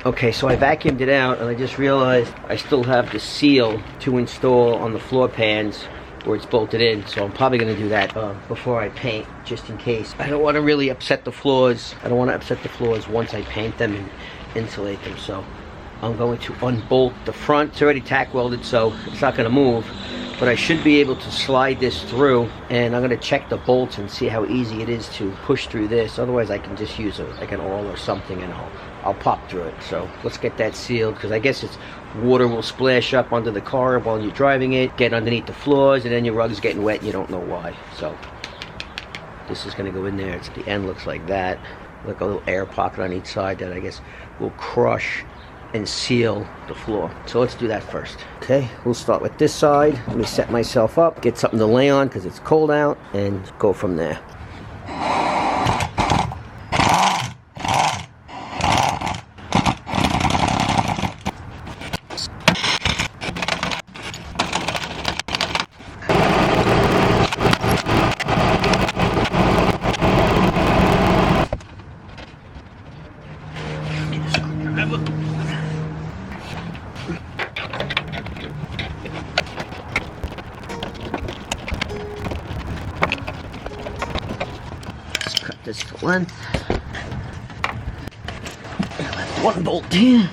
Okay, so I vacuumed it out and I just realized I still have the seal to install on the floor pans where it's bolted in, so I'm probably going to do that before I paint, just in case. I don't want to really upset the floors. I don't want to upset the floors once I paint them and insulate them, so I'm going to unbolt the front. It's already tack welded, so it's not going to move, but I should be able to slide this through, and I'm going to check the bolts and see how easy it is to push through this. Otherwise I can just use like an awl or something and I'll pop through it. So let's get that sealed, because I guess it's water will splash up onto the car while you're driving it, get underneath the floors, and then your rug's getting wet and you don't know why. So this is going to go in there. It's the end looks like that, like a little air pocket on each side that I guess will crush and seal the floor. So let's do that first. Okay, we'll start with this side. Let me set myself up, get something to lay on because it's cold out, and go from there. This to length. One bolt here.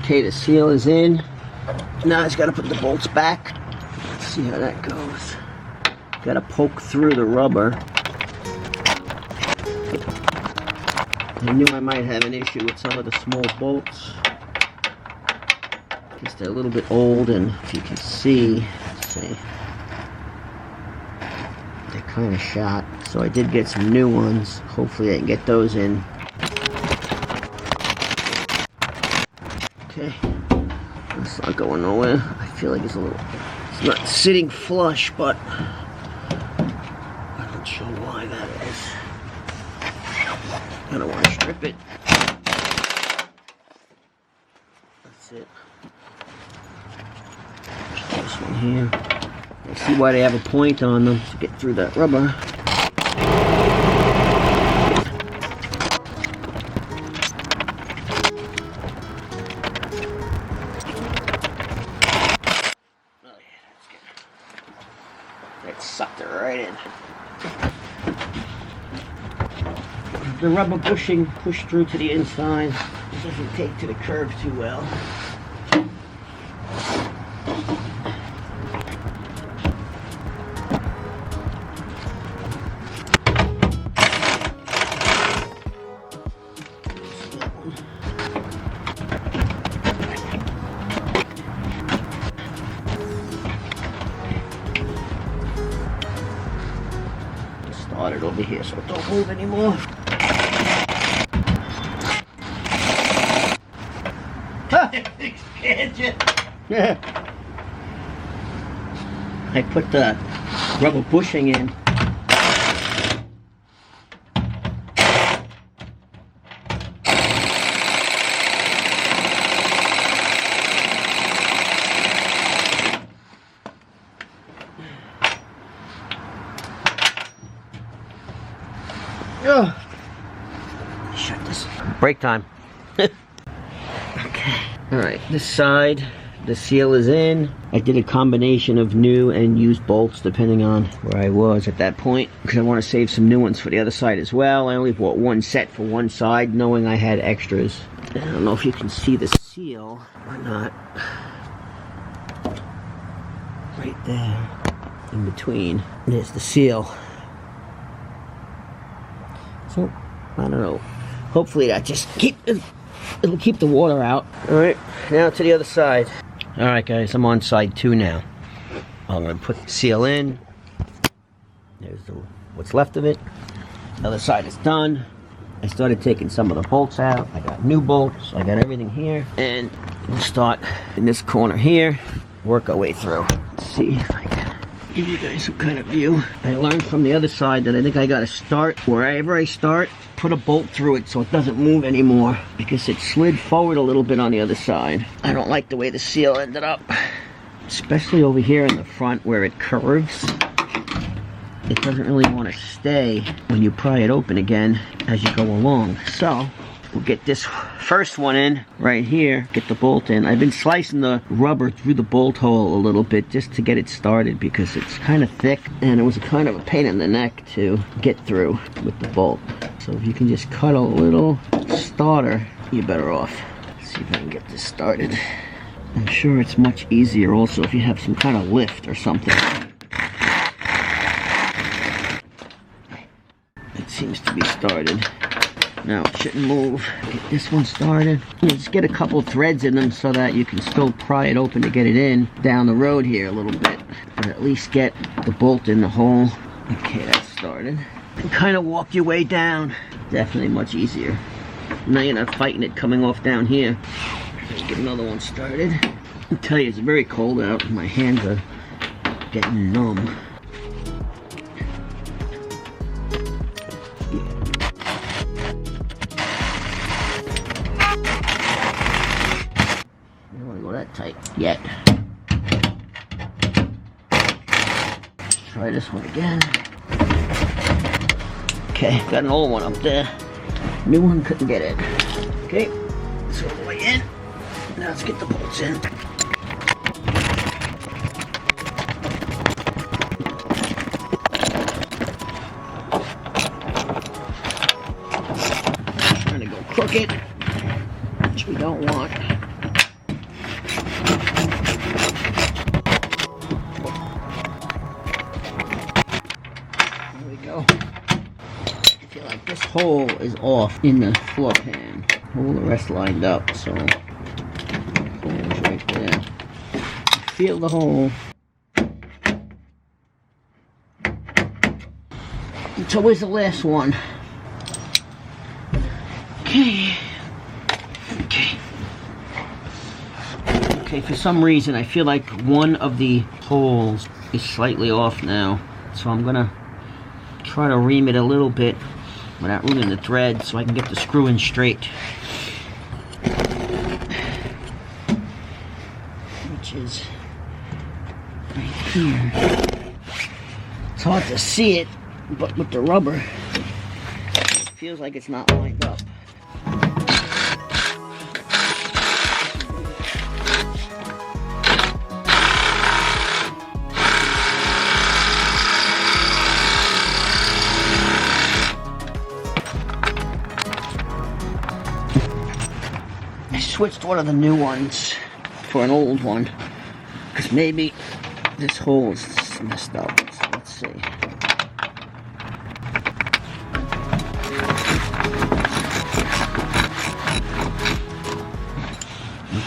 Okay, the seal is in. Now I just got to put the bolts back. Let's see how that goes. Got to poke through the rubber. I knew I might have an issue with some of the small bolts. They're a little bit old, and if you can see, they're kind of shot. So I did get some new ones. Hopefully I can get those in. Okay, it's not going nowhere. I feel like it's not sitting flush, but I'm not sure why that is. I don't want to strip it. That's it. This one here. I see why they have a point on them to get through that rubber. Oh yeah, that's good. That sucked it right in. The rubber bushing pushed through to the inside. It doesn't take to the curve too well. Start it over here so it don't move anymore. Yeah. I put the rubber bushing in. Oh. Shut this. Break time. Okay. Alright, this side, the seal is in. I did a combination of new and used bolts depending on where I was at that point, because I want to save some new ones for the other side as well. I only bought one set for one side, knowing I had extras. I don't know if you can see the seal or not. Right there, in between, there's the seal. So, I don't know. Hopefully that just it'll keep the water out. Alright, now to the other side. Alright guys, I'm on side 2 now. I'm going to put the seal in. There's what's left of it. The other side is done. I started taking some of the bolts out. I got new bolts. I got everything here. And we'll start in this corner here. Work our way through. Let's see if I can give you guys some kind of view. I learned from the other side that I think I got to start wherever I start. Put a bolt through it so it doesn't move anymore, because it slid forward a little bit on the other side. I don't like the way the seal ended up, especially over here in the front where it curves. it doesn't really want to stay when you pry it open again as you go along. So we'll get this first one in right here, get the bolt in. I've been slicing the rubber through the bolt hole a little bit just to get it started because it's kind of thick and it was kind of a pain in the neck to get through with the bolt. So if you can just cut a little starter, you're better off. Let's see if I can get this started. I'm sure it's much easier also if you have some kind of lift or something. It seems to be started. Now it shouldn't move. Get this one started. You just get a couple threads in them so that you can still pry it open to get it in down the road here a little bit. But at least get the bolt in the hole. Okay, that's started. And kind of walk your way down. Definitely much easier. Now you're not fighting it coming off down here. Let's get another one started. I tell you, it's very cold out. My hands are getting numb. Tight yet. Try this one again. Okay, got an old one up there. New one couldn't get it. Okay, it's all the way in. Now let's get the bolts in. Trying to go crooked, which we don't want. This hole is off in the floor pan. All the rest lined up, so the hole's right there. Feel the hole. And so where's the last one? Okay. Okay, for some reason I feel like one of the holes is slightly off now. So I'm gonna try to ream it a little bit without ruining the thread so I can get the screw in straight. Which is right here. It's hard to see it, but with the rubber, it feels like it's not lined up. Switched one of the new ones for an old one because maybe this hole is messed up. So let's see.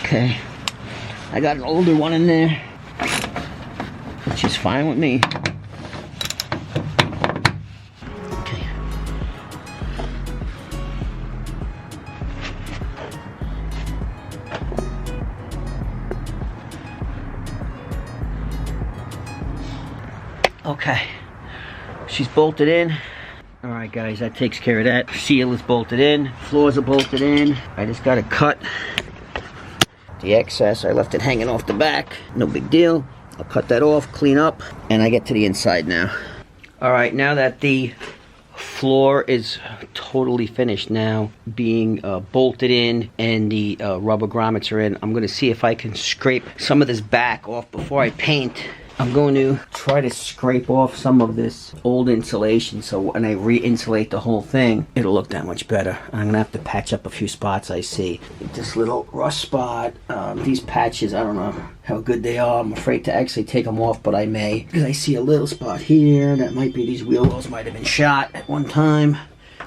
Okay, I got an older one in there, which is fine with me. Okay, she's bolted in. All right, guys, that takes care of that. Seal is bolted in, floors are bolted in. I just gotta cut the excess. I left it hanging off the back. No big deal. I'll cut that off, clean up, and I get to the inside now. All right, now that the floor is totally finished now, being bolted in and the rubber grommets are in, I'm gonna see if I can scrape some of this back off before I paint. I'm going to try to scrape off some of this old insulation so when I re-insulate the whole thing, it'll look that much better. I'm going to have to patch up a few spots I see. This little rust spot, these patches, I don't know how good they are. I'm afraid to actually take them off, but I may. Because I see a little spot here that might be these wheel wells might have been shot at one time.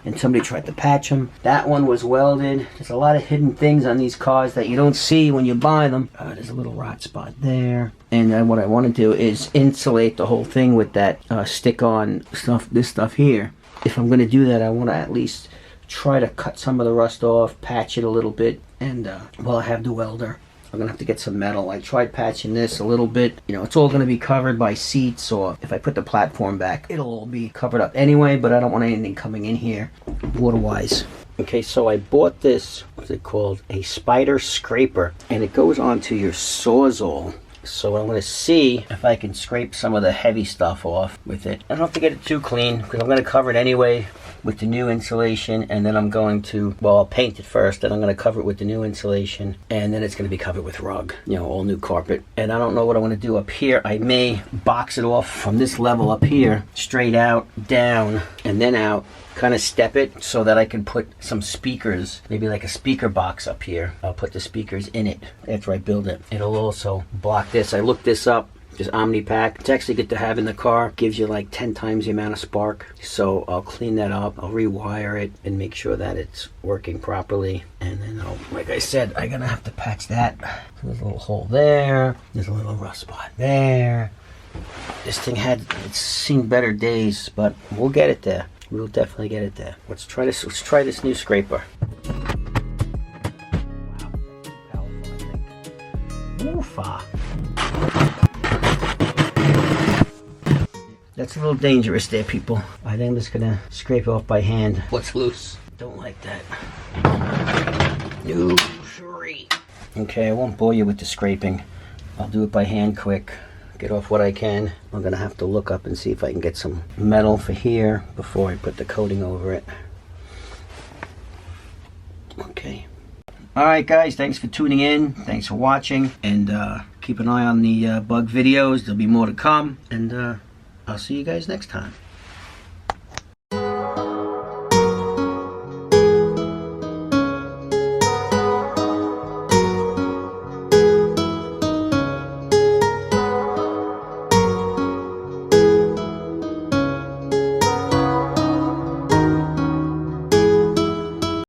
And somebody tried to patch them. That one was welded. There's a lot of hidden things on these cars that you don't see when you buy them. There's a little rot spot there. And then what I want to do is insulate the whole thing with that stick-on stuff, this stuff here. If I'm going to do that, I want to at least try to cut some of the rust off, patch it a little bit, and while I have the welder, I'm going to have to get some metal. I tried patching this a little bit. You know, it's all going to be covered by seats, or if I put the platform back, it'll all be covered up anyway, but I don't want anything coming in here water-wise. Okay, so I bought this, what's it called? A spider scraper, and it goes onto your Sawzall. So I'm going to see if I can scrape some of the heavy stuff off with it. I don't have to get it too clean because I'm going to cover it anyway with the new insulation, and then I'm going to, well, I'll paint it first, then I'm going to cover it with the new insulation, and then it's going to be covered with rug, you know, all new carpet. And I don't know what I want to do up here. I may box it off from this level up here, straight out, down, and then out, kind of step it so that I can put some speakers, maybe like a speaker box up here. I'll put the speakers in it after I build it. It'll also block this. I looked this up. This Omni Pack. It's actually good to have in the car. Gives you like 10 times the amount of spark. So I'll clean that up. I'll rewire it and make sure that it's working properly. And then I'll, like I said, I'm gonna have to patch that. There's a little hole there. There's a little rust spot there. This thing it's seen better days, but we'll get it there. We'll definitely get it there. Let's try this new scraper. Wow, Woofa. That's a little dangerous there, people. I think I'm just gonna scrape it off by hand. What's loose? Don't like that. No, sorry. Okay, I won't bore you with the scraping. I'll do it by hand quick. Get off what I can. I'm gonna have to look up and see if I can get some metal for here before I put the coating over it. Okay. Alright guys, thanks for tuning in. Thanks for watching. And keep an eye on the bug videos. There'll be more to come. And I'll see you guys next time.